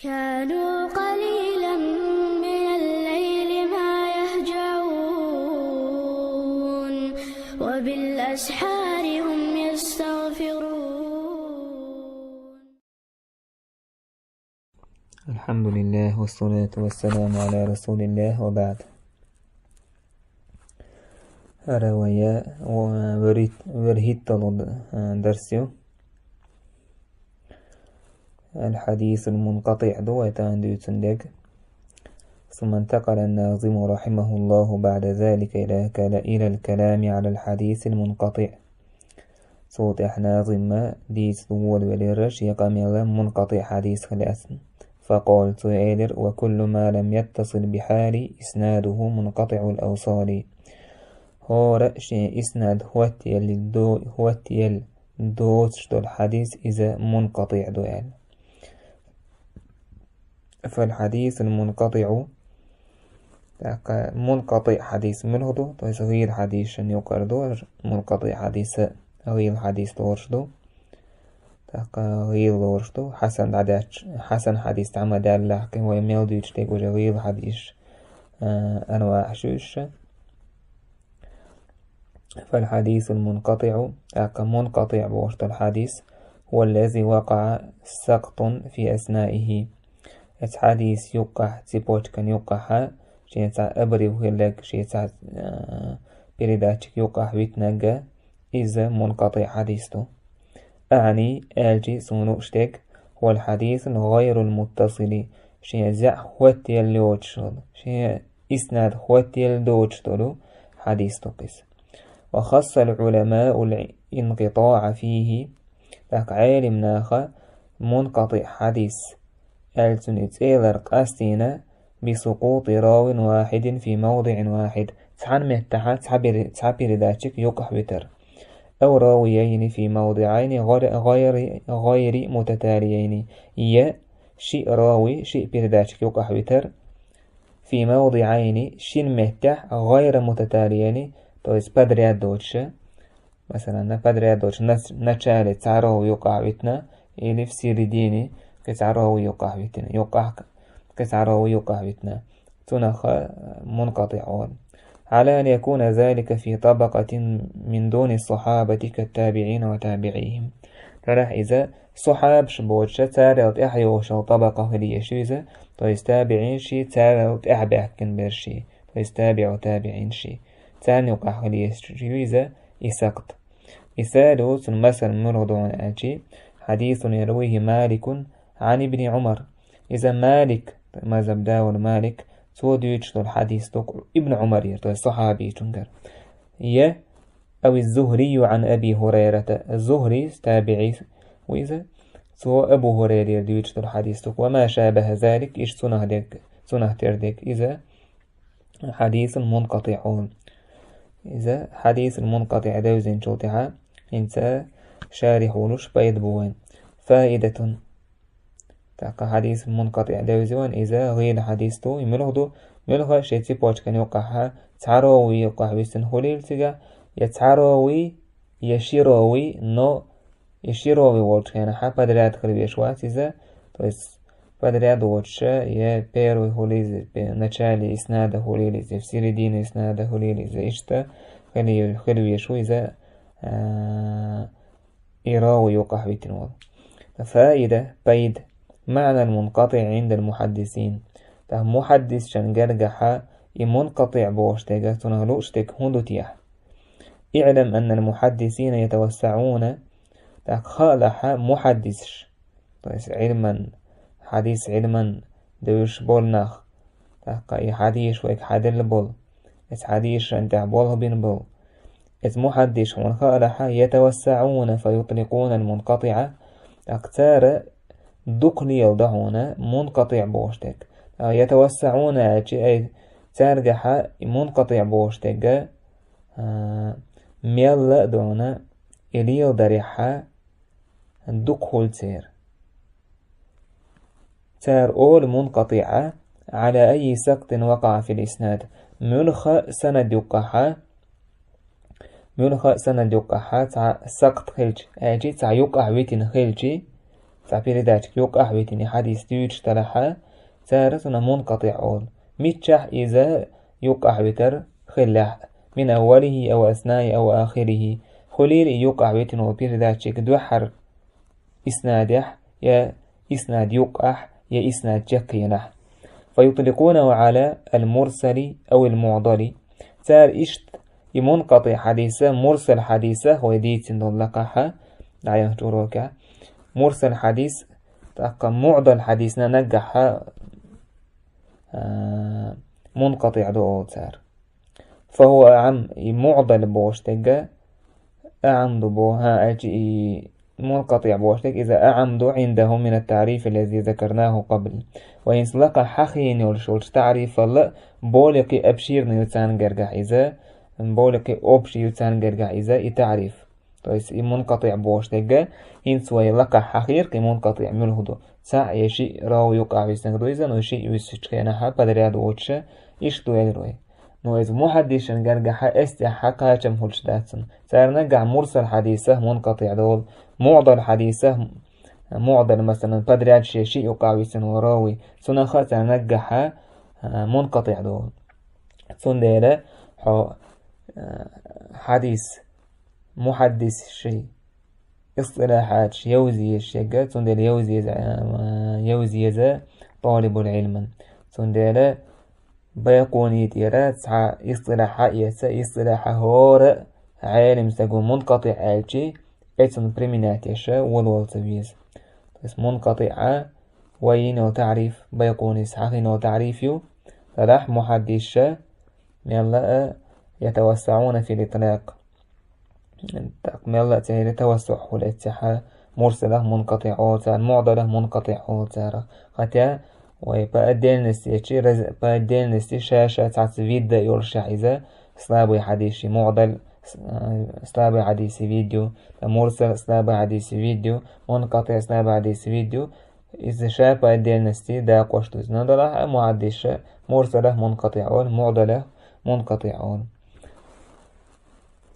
كانوا قليلا من الليل ما يهجعون وبالأسحار هم يستغفرون. الحمد لله والصلاة والسلام على رسول الله وبعد. رواية ورهيت درسيو الحديث المنقطع دويتان ديوتندك. ثم انتقل الناظم رحمه الله بعد ذلك إلى الكلام على الحديث المنقطع. صوت ناظم ما ديس طول وليرش يقامل منقطع حديث خلاسن. فقال سؤالر: وكل ما لم يتصل بحال إسناده منقطع الأوصال. هو رأشي إسناد هوتيل دوتش الحديث إذا منقطع دوال. فالحديث المنقطع منقطع حديث منهدو غير حديث يقر دور منقطع حديث غير حديث دورشدو غير دورشدو حسن حديث عمد الله كم يميل ديشتك غير حديث أنواع شوش. فالحديث المنقطع منقطع بوشت الحديث هو الذي وقع سقط في أثنائه. الحديث يقع تبوت كان يقع شيء أبري وهلك شيء بريداتك يقع ويتنجا إذا منقطع حديثه. أعني آلجي سونوشتك هو الحديث غير المتصل شيء زع خوتي اللوتشل شيء إسناد خوتي اللوتشلو حديث تقس. وخص العلماء الانقطاع فيه ذاك عالم ناخا منقطع حديث ألتنت إيلر قاستينا بسقوط راو واحد في موضع واحد. تحن متحا تحبير داتشك يقح بتر أو راويين في موضعين غير متتاليين. شيء راوي شيء بيرداتشك يقح بتر في موضعين شين متح غير متتاليين. تويس بدريات دوتش مثلا بدريات دوتش نتشالي تعرو يقع بتنا إلي في سيرديني كتعرو يقع بتنا يقع كتعرو يقع بتنا تنخ منقطعون على أن يكون ذلك في طبقة من دون الصحابة كالتابعين وتابعيهم. فرح إذا صحاب شبوتش تارلت إحيوش طبقة هدية شويزة تويس تابعين شي تارلت إحباكن برشي تويس تابع وتابعين شي تاني وقع هدية شويزة إساقط إسالو مثل مرضون أجي حديث يرويه مالك عن ابن عمر. إذا مالك ما زبداول مالك سوديوش الحديث توقع ابن عمر يرتوي الصحابي تنكر أو الزهري عن أبي هريرة الزهري تابعي. وإذا سو أبو هريرة يرتوي الحديث توقع وما شابه ذلك إيش سنه تردك. إذا حديث منقطعون إذا حديث المنقطع دوزين شوتها إنت شارحونش بيد بوين. فائدة تاقا حديث منقطع دوزين إذا غير حديثتو يملغدو ملغا شيتي بوش كان يوقعها تعروي يوقع بيستن خليل تيجا يتعروي يشيروي نو يشيروي وولش يعني حابا دريات خلي بيشوات إذا تويس بدريات وولش يا بيروي خليل نتشالي إسناد خليل تفسير دين إسناد خليل إذا إشتا خلي بيشو إذا إراوي يوقع بيتنوض. فائدة بيد معنى المنقطع عند المحدثين ده محدث شنجرجحا منقطع بوشتك تنهلوشتك هندوتيح. اعلم أن المحدثين يتوسعون خالح محدثش طيس علما حديث علما دوش بولناخ أي حديث ويك حدل بول اس حديث أنت بوله بين بول اس محدث خالح يتوسعون فيطلقون المنقطع أكثر دقني يوضعون منقطع بوشتك. يتوسعون أي ترجح منقطع بوشتك ميلا دونا إليو دريحة دقه تار أول منقطعة على أي سقط وقع في الإسناد. ملخ سند يقحها سقط خلج أجي يقع ويتن خلجي تعبير ذاتك يقع بيتني حديث تيوش تلحى سارسنا منقطع أول متشح إذا يقع بتر خلح من أوله أو أثناء أو آخره خليل يقع بيتن وبير ذاتك دوحر إسنادح يا إسناد يقع يا إسناد جقينح فيطلقونه على المرسل أو المعضل سار إشت يمنقطع حديثة مرسل حديثة ويديت نلقحها لا يهجروك مرسل حديث تقى معضل حديثنا نجحها منقطع دو سار فهو أعم معضل بوشتك أعم بوها أجي منقطع بوشتك إذا أعمد عنده من التعريف الذي ذكرناه قبل وإن سلق حخين والشولش تعريف الله بولقي أبشير نيوتان جرجع إذا بولقي أبشي يوتان جرجع إذا تعريف طيس منقطع بوشتك إن سوي لقى حخير كي منقطع ملهدو ساع يشي راو يقع بيسنجدو إذا نوشي يوسشكينها بدرياد ووتش إشتو يلروي نو إذا محدشن جرجع استحقها جمهولش داتسن سار نجع مرسل حديثه منقطع دول معضل حديثه معضل مثلا بدرياد شيء يقع بيسن وراوي سنخا سار نجح منقطع دول سنديلا حديث محدث شيء اصطلاحات يوزي الشيء سندل يوزي طالب العلم سندل بيقوني تيرا سعى اصطلاح هور عالم سجو منقطع آلشي اتن بريميناتيشا والوالتبيز بس منقطع وين تعريف بيقوني سعى تعريفيو فلاح محدث يلا يتوسعون في الإطلاق تقمل توسع الاتحاد مرسله منقطع أوتار معضله منقطع أوتار قطع ويبقدل نستيشي بقدل نستيشاشة تعت فيديو يرشح إذا سلابي حديثي معضل سلابي حديثي فيديو مرسل سلابي حديثي فيديو منقطع سلابي حديثي فيديو إذا شاف بقدل نستي دا قوشتوز ندرح معدش مرسله منقطع أول معضله منقطع أول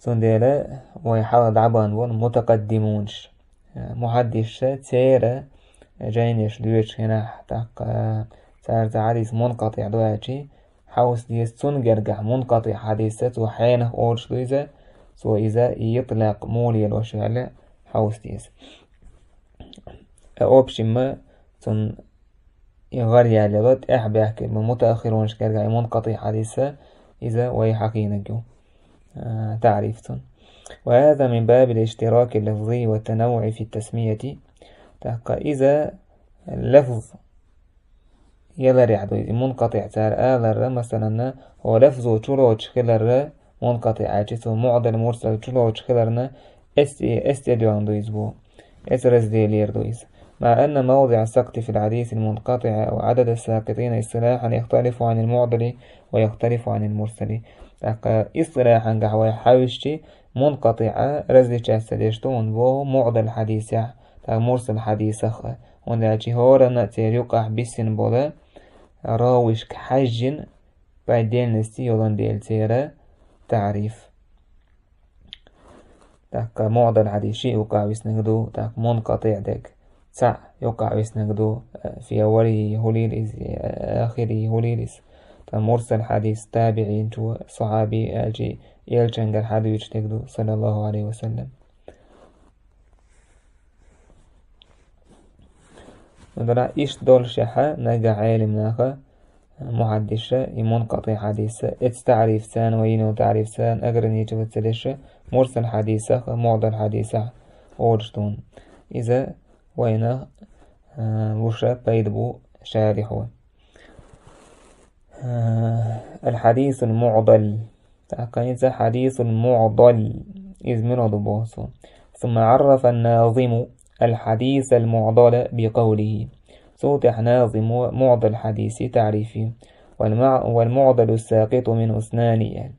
سنديلا ويحاول عبان متقدمونش محدش تيرا جاينيش دويش هنا صار حديث منقطع دواتي حاوس ديس سنجرجع منقطع حديثات وحينه أورش دويزا سو إذا يطلق مولي الوشالة حاوس ديس أوبشي ما سن يغري لغت أحبه كلمة متأخرونش كرجع منقطع حديثة إذا ويحقين جو تعريفتون وهذا من باب الاشتراك اللفظي والتنوع في التسمية إذا اللفظ يلري عدو منقطع تار آلر مثلا هو لفظه تلوش خلر منقطع عاجسه معضل مرسل تلوش خلرنا استيديو عنده يزبو اسرز ديلير دويز مع أن موضع السقط في الحديث المنقطع أو عدد الساقطين اصطلاحا يختلف عن المعضل ويختلف عن المرسل اصطلاحا قهوة حاوشتي منقطعة رزي جاستدشتون بو معضل حديثة مرسل حديثة وندعجي هورا نأتير يقع بسن بولا راوش كحجن بعدين نستي يولان ديل تيرا تعريف تاك معضل حديثي يقع بسنقدو تاك منقطع دك سع يقع بسنقدو في أوله هليلس آخره هليلس مرسل حديث تابعين تو صحابي أجي يلجنج الحديث تقدو صلى الله عليه وسلم ودرا إيش دول شحا نجا عالم ناخا محدشة منقطع حديثة تعريف سان وينو تعريف سان أقرن يجب تلشة مرسل حديثة معضل حديثة أورشتون إذا وينا وشا بيدبو شارحون الحديث المعضل تقنيت حديث معضل إذ من ضبوصه ثم عرف الناظم الحديث المعضل بقوله سوتح ناظم معضل حديث تعريفي والمعضل الساقط من أسنان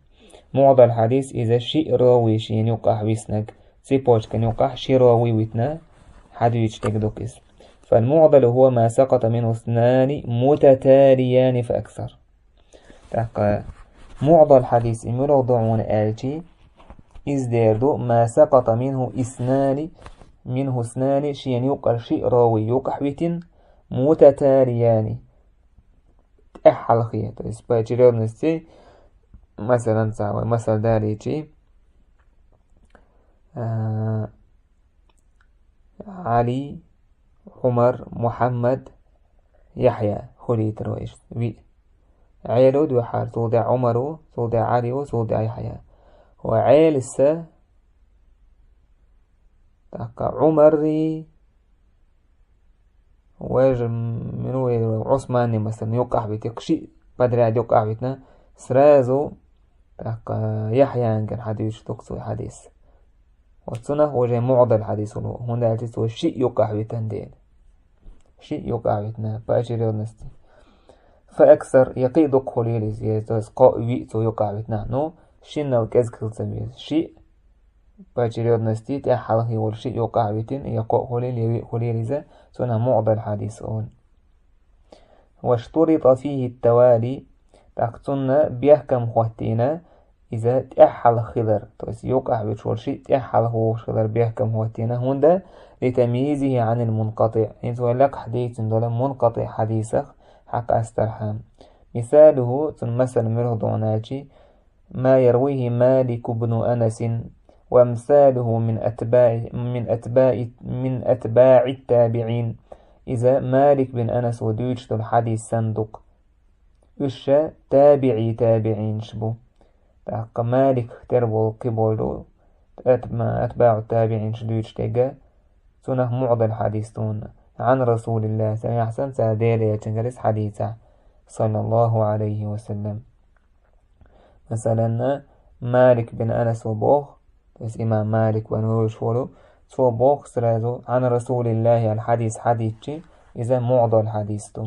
معضل حديث إذا شيء راوي شين يقع بسنك سيبوش كان يقع شيء راوي ويتنا حديث تكدوكس فالمعضل هو ما سقط من أسنان متتاليان فأكثر تقى معضل حديث موضوعون آلتي إزديردو ما سقط منه إسنان منه اثنان شيئا يقع شيء راوي يقع بيتن متتاليان تأحل خيه باجرير نستي مثلا تساوي مثل داريتي علي عمر محمد يحيى خليت رويش بي عيلو دو حال توضع عمر توضع علي وتوضع يحيى وعيل السا تاقا عمري واجم منو عثماني مثلا يوقع بيتك شيء بدري عاد يوقع بيتنا سرازو تاقا يحيى كان حديث تقصو حديث وصنه وجه معضل حديث هنا الجس شيء يوقع بيتن دين شيء يوقع بيتنا باجريو نستي فأكثر يقيد قليل زيادة قائوي تو يوقع بيتنا نو شينا وكذكر تميز شيء باجريو نستي تأحل هي والشيء يوقع بيتن يقع قليل زا سنة معضل حديث واشترط فيه التوالي تقصنا بيحكم خواتينا إذا تأحل خضر توس يوقع بشول شيء تأحل هو خضر بيحكم خواتينا هندا لتمييزه عن المنقطع إذا لك حديث دول منقطع حديثك حق استرحام مثاله مثل مرضوناتي ما يرويه مالك بن أنس وامثاله من أتباع التابعين إذا مالك بن أنس ودوجت الحديث صندوق إيش تابعين شبو تحق مالك تربو قبولو أتباع التابعين شدوج تيجا سنه معضل حديثون عن رسول الله سيحسن سادير يتنجلس حديثة صلى الله عليه وسلم مثلا مالك بن أنس وبوخ بس إمام مالك ونوش ولو سو بوخ سرازو عن رسول الله الحديث حديثي إذا معضل حديثتو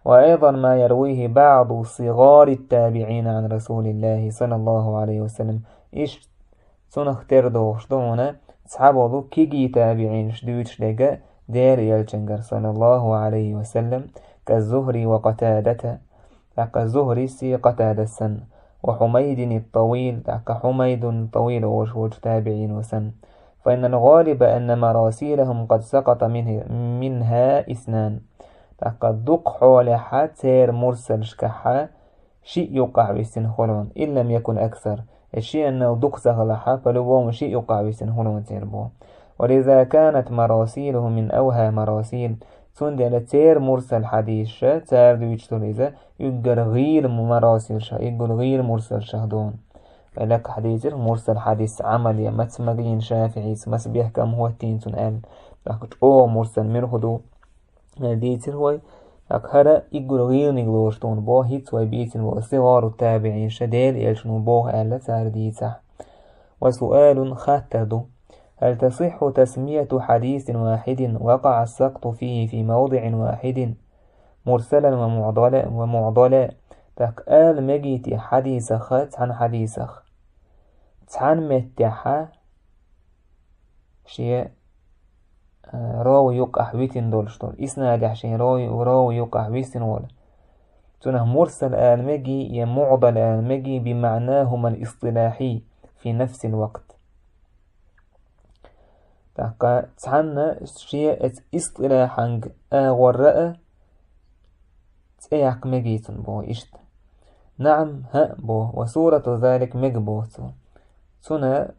وأيضا ما يرويه بعض صغار التابعين عن رسول الله صلى الله عليه وسلم إيش سنختار دوشتونا صحابه كيجي تابعين شدوش لقى دير يلجنجر صلى الله عليه وسلم كالزهري وقتادة تاك الزهري سي قتادة السن وحميد الطويل تاك حميد طويل وشوج تابعين وسن فإن الغالب أن مراسيلهم قد سقط منها اثنان تاك الدق حول حتير مرسل شكحا شيء يقع بسن خلون إن لم يكن أكثر الشيء أنه دق سغلحا فلو شيء يقع بسن خلون تيربو ولذا كانت مراسيله من أوها مراسيل سندل تير مرسل حديث تير دويشتو إذا يقر غير مراسل يقر غير مرسل شهدون فلك حديث مرسل حديث عملي متسمقين شافعي مسبيح كم هو التين سنقال لكت أو مرسل مرخدو ديتر هو أكهر يقر غير نقلوشتون بو هيت ويبيتن وصغار التابعين شديل يلشنو بوه ألا تار ديتا وسؤال خاتدو هل تصح تسمية حديث واحد وقع السقط فيه في موضع واحد مرسلا ومعضلا تقال مجيتي حديث خات عن حديثخ تحن متحا شيء راوي يقع بيتن دولشتول إسناد عشان راوي يقع بيتن ولا تنه مرسل المجي يا معضل المجي بمعناهما الاصطلاحي في نفس الوقت تاقا تحنا شيء اصطلاحا وراء تأيق مجيتن بو إشت نعم ها بو وصورة ذلك مجبوت سنة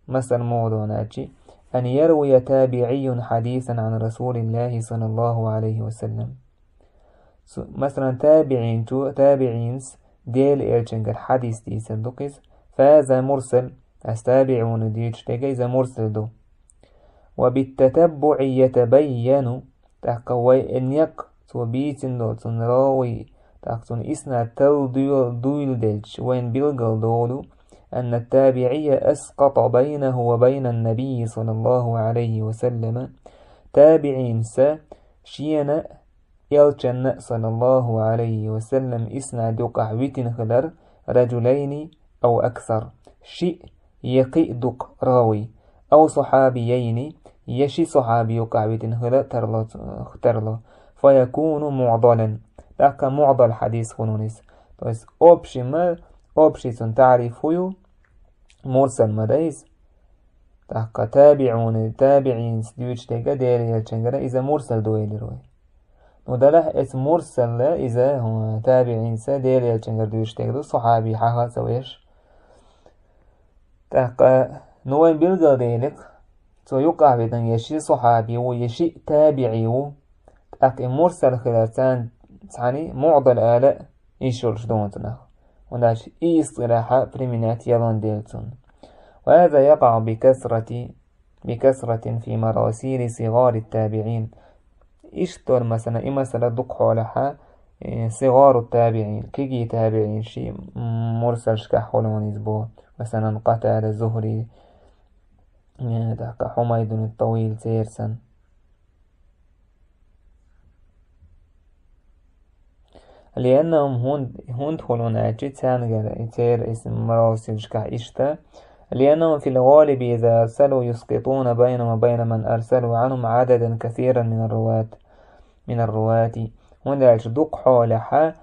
مثل موضوعاتي أن يروي تابعي حديثا عن رسول الله صلى الله عليه وسلم مثلا تابعين ديل إلجنجر حديث دي صندوقس فهذا مرسل أستابعون ديج تجيز مرسل دو وبالتتبع يتبين تقوي إن يق توبيتن دو تنراوي تقتن إسنا تل دويل ديلش وين بيلغل دولو أن التابعي أسقط بينه وبين النبي صلى الله عليه وسلم تابعين شينا يلجن صلى الله عليه وسلم إسنا دقع ويتن خلر رجلين أو أكثر شيء يقيدك راوي أو صحابيين يشي صحابي يقع ويتن خلر ترلا فيكون معضلا لك معضل حديث خنونيس بس أوبشي سن تعرفه مرسل مدايز تحقا تابعين سدوش تيجا ديري يلشنجرة إذا مرسل دويلي روي ودله اسم مرسل إذا هو تابعين سديري يلشنجر دوش تيجا صحابي حاها سويش تحقا نوين بلغل ديلك تو يقع بدن يشي صحابي ويشي تابعي تحقا مرسل خلال تعني معضل آلاء يشورش دونتنا وناش إي اصطلاحة بريمينات يلون ديلتون وهذا يقع بكثرة في مراسيل صغار التابعين إشتر مثلا مثلا دقحو لها صغار التابعين كيجي تابعين شي مرسل شكحولون يزبو مثلا قتال الزهري حميد الطويل تيرسن لأنهم هون تخلون أجي تانجر يتير اسم مراسل شكح إشتا لأنهم في الغالب إذا أرسلوا يسقطون بينهم وبين من أرسلوا عنهم عددا كثيرا من الرواة وندالش دوق حولها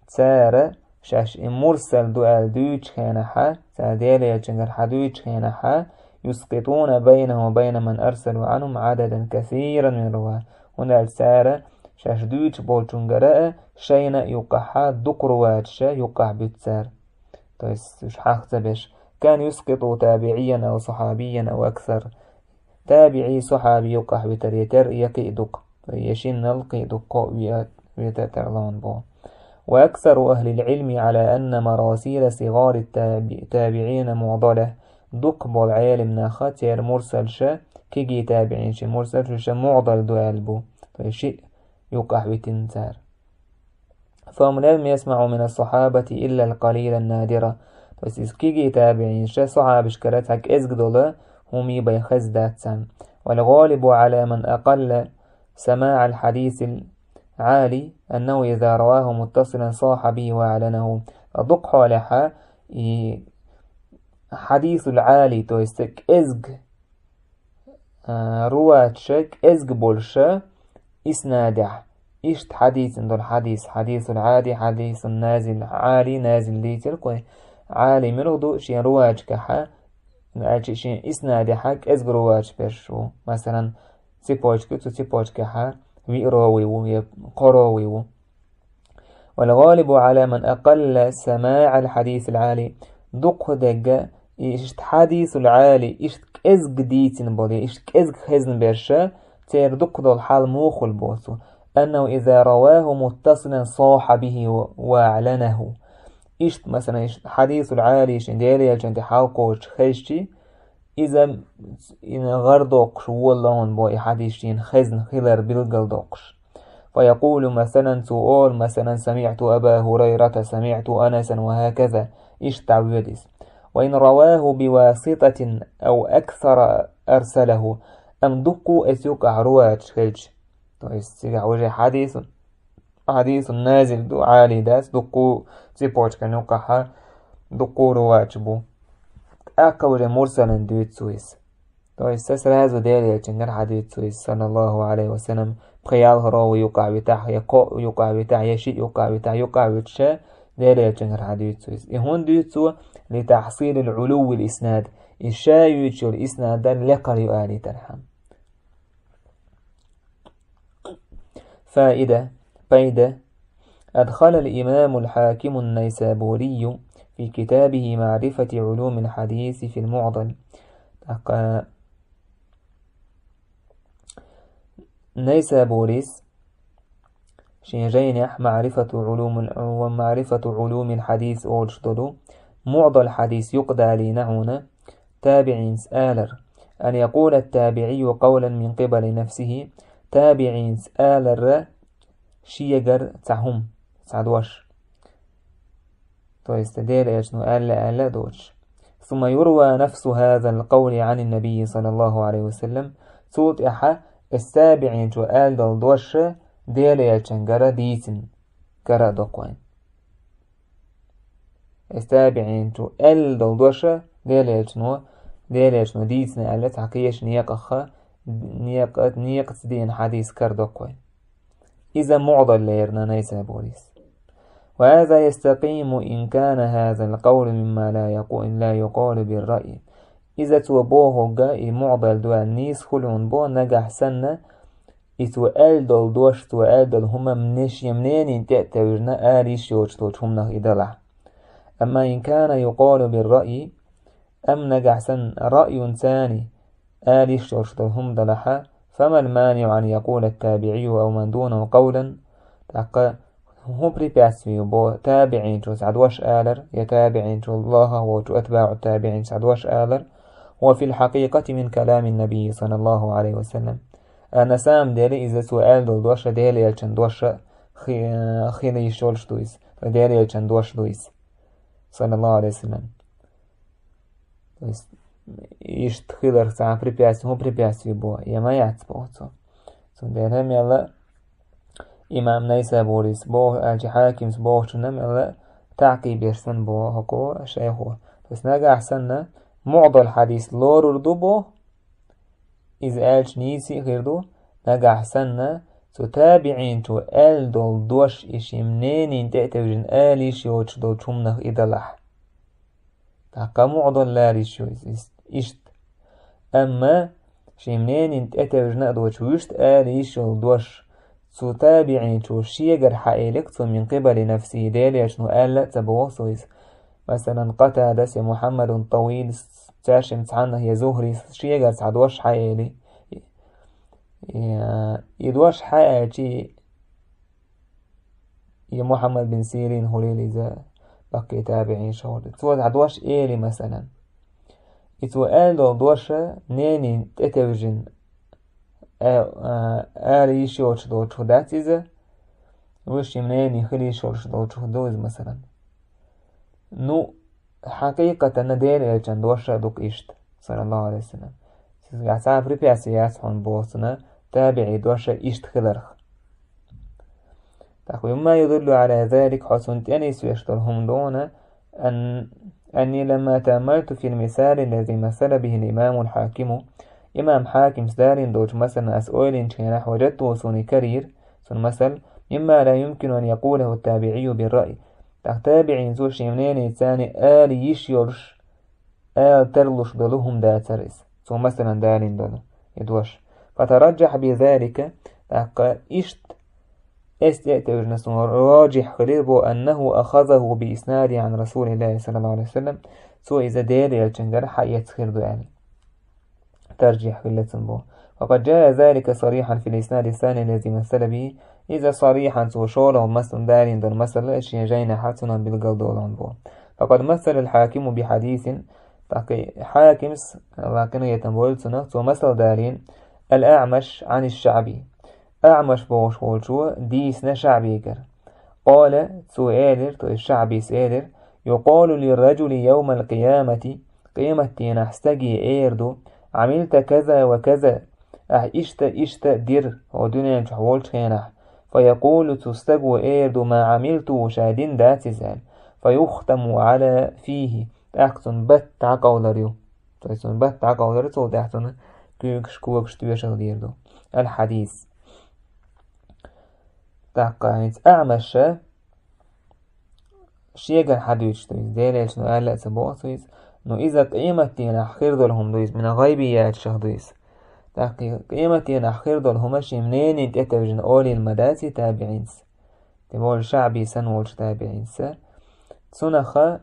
تسارة شاش مرسل دوال دوش كينها تاديل يلشنجر حدوش كينها يسقطون بينهم وبين من أرسلوا عنهم عددا كثيرا من الرواة وندال سارة شاش دوش بولشنجراء شينا يقحها دوق رواة شا يقح بتسار تويس وش حاختبش كان يسقط تابعيا أو صحابيا أو أكثر تابعي صحابي يقح بتريتر يقيدك يشن القيدك ويتترلون بو وأكثر أهل العلم على أن مراسيل صغار التابعين معضلة دق بالعالم ناختير مرسل شا كيجي تابعين شي مرسل شا معضل دوال بو شيء يقح بتنتار فهم لم يسمعوا من الصحابة إلا القليل النادرة بس كيجي تابعين شا صحابش كرتك إزقدولا هم بيخز داتسان والغالب على من أقل سماع الحديث العالي أنه إذا رواه متصلا صاح به وأعلنه أدق حالها حديث العالي تويستك إزق روات شك إزق بولشا إسنادح إشت حديث دول حديث العادي حديث النازل عالي نازل ليتر عالي مرغدو شين رواج كحا شين إسناد حق إزق رواج برشو مثلا سيبوش كحا ويرويو قرويو والغالب على من أقل سماع الحديث العالي دق دقة إشت حديث العالي إشت إزق ديتن بودي إشت إزق خزن برشا تير دق دول حال موخل بوثو أنه إذا رواه متصلا صاح به وأعلنه إشت مثلا حديث العالي شنديري يلجن حالقوش خيشتي إذا إن غردوقش واللهن بوي حديثين خزن خلر بالقلدوقش فيقول مثلا سؤال مثلا سمعت أبا هريرة سمعت أنسا وهكذا إيش تعويدس وإن رواه بواسطة أو أكثر أرسله أم دقوا أسيوك أعروات خيج تستيقع وجه حديث نازل دو عالي داس دقوا سيبوش كنوكا دقوا روات بو أكبر مرسلا دويت سويس تستسر هذا ديالي جنجر حديث سويس صلى الله عليه وسلم بخيال هراو يقع بتاح يقع يقع بتاح يشي يقع بتاح يقع بتشا ديالي جنجر حديث سويس يهون دويت سوى لتحصيل العلو الإسناد الشايوش الإسناد لقر يؤالي ترحم فائدة أدخل الإمام الحاكم النيسابوري في كتابه معرفة علوم الحديث في المعضل نيسابوريس شينجينح معرفة علوم الحديث أولشتدو معضل الحديث يقدى لنعون تابعين سآلر أن يقول التابعي قولا من قبل نفسه تابعين سآلر شيجر تعهم تعدوش تستدير يشنو ألا دوش ثم يروى نفس هذا القول عن النبي صلى الله عليه وسلم صوت إحا السابعين جو آل دوش ديال يشنجر ديتن كرا دوقوين السابعين جو آل دوش ديال يشنو ديتن ألا تحقيش نيقخ نيق تدين حديث كر دوقوين إذا معضل ليرنا نيسابوريس وهذا يستقيم إن كان هذا القول مما لا يقال بالرأي إذا تو بوهوغا معضل دو النيس خلون بو نجح سنة إتو ألدل دوش تو ألدل هما منش يمنين انتأتوجنا آليش يوجتوج همنا إدلع. أما إن كان يقال بالرأي أم نجح سن رأي ثاني آليش يوجتوج هم دلحا، فما المانع أن يقول التابعي أو من دونه قولا تقى هو بريباسيو بو تابعين جو سعدوش آلر يتابعين جو الله وجو أتباع التابعين سعدوش آلر. وفي الحقيقة من كلام النبي صلى الله عليه وسلم أنا سام ديري إذا سؤال دوش ديري يلچن دوش خيلي شولش دويس فديري يلچن دوش دويس صلى الله عليه وسلم. إشت خيلر سعى بريباسيو هو بريباسيو بو يما يعتبو سو ديرهم يلا إمام نيسابوريس بو أجي حاكم بو شنم يلا تعقيب يرسن بو هكو شيخو بس نجا أحسن معضل حديث لور بو إذا ألش نيسي غيردو نجا أحسن تتابعين تو أل دول دوش إشي منين انتأتوجن آليش يوش دول شمنه إدلح تاقا معضل لاريش إشت. أما شي منين انتأتوجن دوش ويشت آليش دوش تتابعين تو شيغر حقيلك من قبل نفسه ديليش نو ألا تبوصويس مثلا قتادة سي محمد طويل تاشم عنه يا زهري شيغر سعدوش حقيلي يدوش حقيقي يا محمد بن سيرين هوليلي ذا بقي تابعين شهود تود عدوش إيلي مثلا يتو ألدو دوشة نيني تتوجن آلي شوش دو تشودات إذا وش منين خلي شوش دو تشودوز مثلا نو حقيقة ندير يلچن دوشة دوك إشت صلى الله عليه وسلم سيسا بريبياسي ياسحون بوصنا تابعي دوشة إشت خلرخ تقوي ما يدل على ذلك حسنت أنيس يشترهم دون أني لما تأملت في المثال الذي مثل به الإمام الحاكم إمام حاكم سدارين دوج مثلا أسئولين شينح وجدته سوني كرير سون مثل مما لا يمكن أن يقوله التابعي بالرأي تابعين زوش شيمنين إنساني آل يشيرش آل ترلش دلهم داترس سون مثلا دارين دلو يدوش فترجح بذلك تقى إشت استيأتوجنا سون راجح خليبو أنه أخذه بإسناد عن رسول الله صلى الله عليه وسلم سو إذا دير يلچنجر حيات خير دو يعني ترجيح في اللتنبو. وقد جاء ذلك صريحا في الإسناد الثاني الذي مثل به إذا صريحا سوشوله مثل دارين دون مثل أشياء جينا حسنا بالقلدول عنبو. فقد مثل الحاكم بحديث حاكمس لكن يتنبول سنة ومثل دارين الأعمش عن الشعبي أعمش بوش والشو ديسنا شعبي كر قال سؤالر تو الشعبي سؤالر يقال للرجل يوم القيامة قيمة نحستجي إيردو عملت كذا وكذا إشت دير ودنيا جحولش خينح فيقول تستجو إيردو ما عملت شادين داتزال فيختم على فيه تحتن بت عقولريو تحتن بت عقولريو تو تحتن كيكش كوكش تيوشل ديردو الحديث تقعد أعمش شيغن حديث تويز ديليش نو ألا تبوع تويز نو إذا قيمتين أخير دولهم دويز من غيبيات شهدويز تحقيق قيمتين أخير دولهم أشي منين انتتوجن أولي المداتي تابعينس تبول شعبي سنولش تابعينس سنخا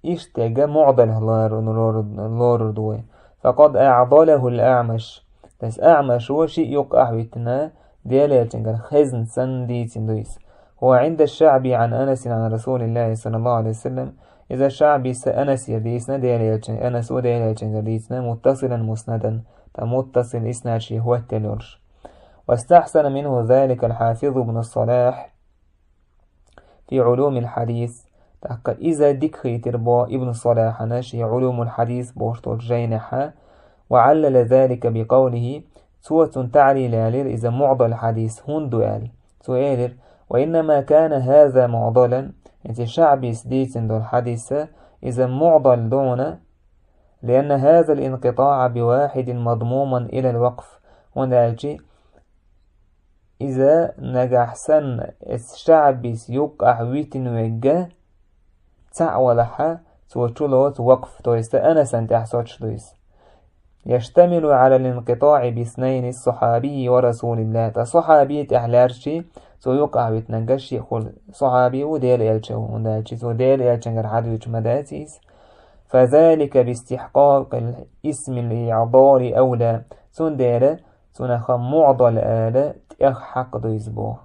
إشتاق معضل اللور دوي فقد أعضله الأعمش تس أعمش وشي يقع بيتنا دياليتنجر خزن سنديتين دويز هو عند الشعبي عن أنس عن رسول الله صلى الله عليه وسلم إذا الشعبي أنس يديسنا دياليتنجر أنس ودياليتنجر ديسنا متصلا مسندا متصل إسناد شي هو التلورش. واستحسن منه ذلك الحافظ ابن الصلاح في علوم الحديث إذا دكخي تربو ابن الصلاح ناشي علوم الحديث بوشتول جينحا وعلل ذلك بقوله سوة تعلي لالير إذا معضل الحديث هندو يالي سؤالر وإنما كان هذا معضلا إذا شعبي سديتن دو الحديث إذا معضل دون لأن هذا الانقطاع بواحد مضموما إلى الوقف ونالجي إذا نجح سن الشعبي سيوقع ويتن ويجا تعولها توتشلوت وقف تويست أنا سنتحصوتش دويس يشتمل على الانقطاع باثنين الصحابي ورسول الله صحابي تحلارشي سو يقع بتنجش يقول صحابي وديل يلشو ودالشي سو ديل يلشنجر حدوش مداتيس فذلك باستحقاق الاسم الإعضار أولى سون ديل سنخ معضل آلة تأخحق دويسبوه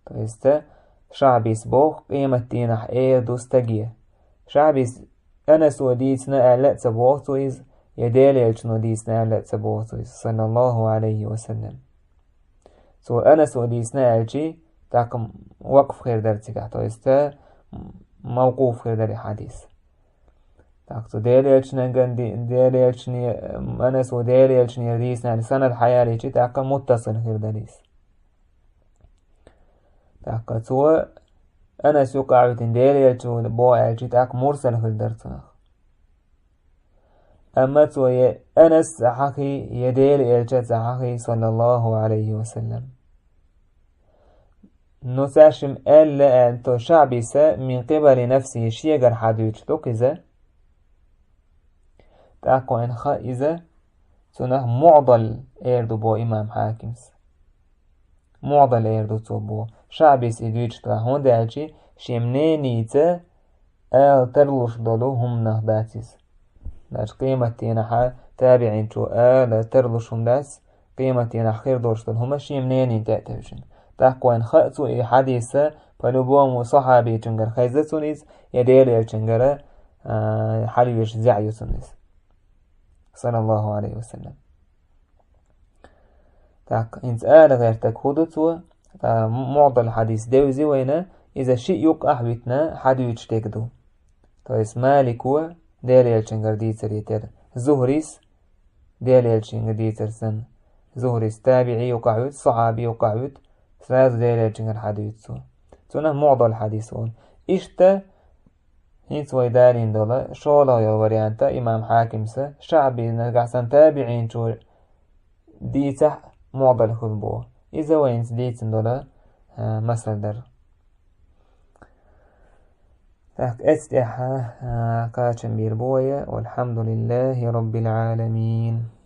تويست شعبي سبوه قيمة تينح دوستجيه شعبي أنا سوديتنا أعلى تبوه تويز يديل يلشنو ديسنا أعلى تبوه تويز صلى الله عليه وسلم سو أنا سوديسنا أعلشي تاكم وقف خير درتك تويست موقوف خير دري حديث تاكتو ديل يلشنا ديل يلشني أنا سو ديل يلشني ديسنا لسنة الحياة ليشي تاكم متصل خير دريس تاكتو أنا سوق عبتين ديل يلشو بو أعلشي تاك مرسل خير درتنا أما توي أنس حقي يديل يلشت حقي صلى الله عليه وسلم نساشم ألا أنتو شعبي سا من قبل نفسه شيغر حدوش توكزا تاكو إن خائزة تنه معضل إيردو بو إمام حاكمس معضل إيردو تو بو شعبي سيدوش تا هون دالشي شمنيني تا ترلوش دولو هم نهباتيس لاش قيمتين تابعين شو ترلشون داس قيمتين خير دورشتن هما شي منين تأتوشن تحقوين خأتو إي حديثة فلبوم صحابي تنجر خيزتونيز يدير يلتنجر حليوش زعيوتونيز صلى الله عليه وسلم تاك انت غير تكودتو معضل حديث دوزي وينا إذا شيء يقع بيتنا حديوش تكدو تويس مالكو ديل يلشنجر ديتر يتر زهريس ديل يلشنجر ديتر سن زهريس تابعي يقعود صحابي يقعود ثلاث ديل يلشنجر حديث سنة معضل حديثون إشتا هيت ويدارين دولا شولا يوريانتا إمام حاكم سا شعبي نقعسن تابعين شو ديتح معضل خذبوه إذا وينت ديتن دولا مثل در استحى كاتشن بيربوية والحمد لله رب العالمين.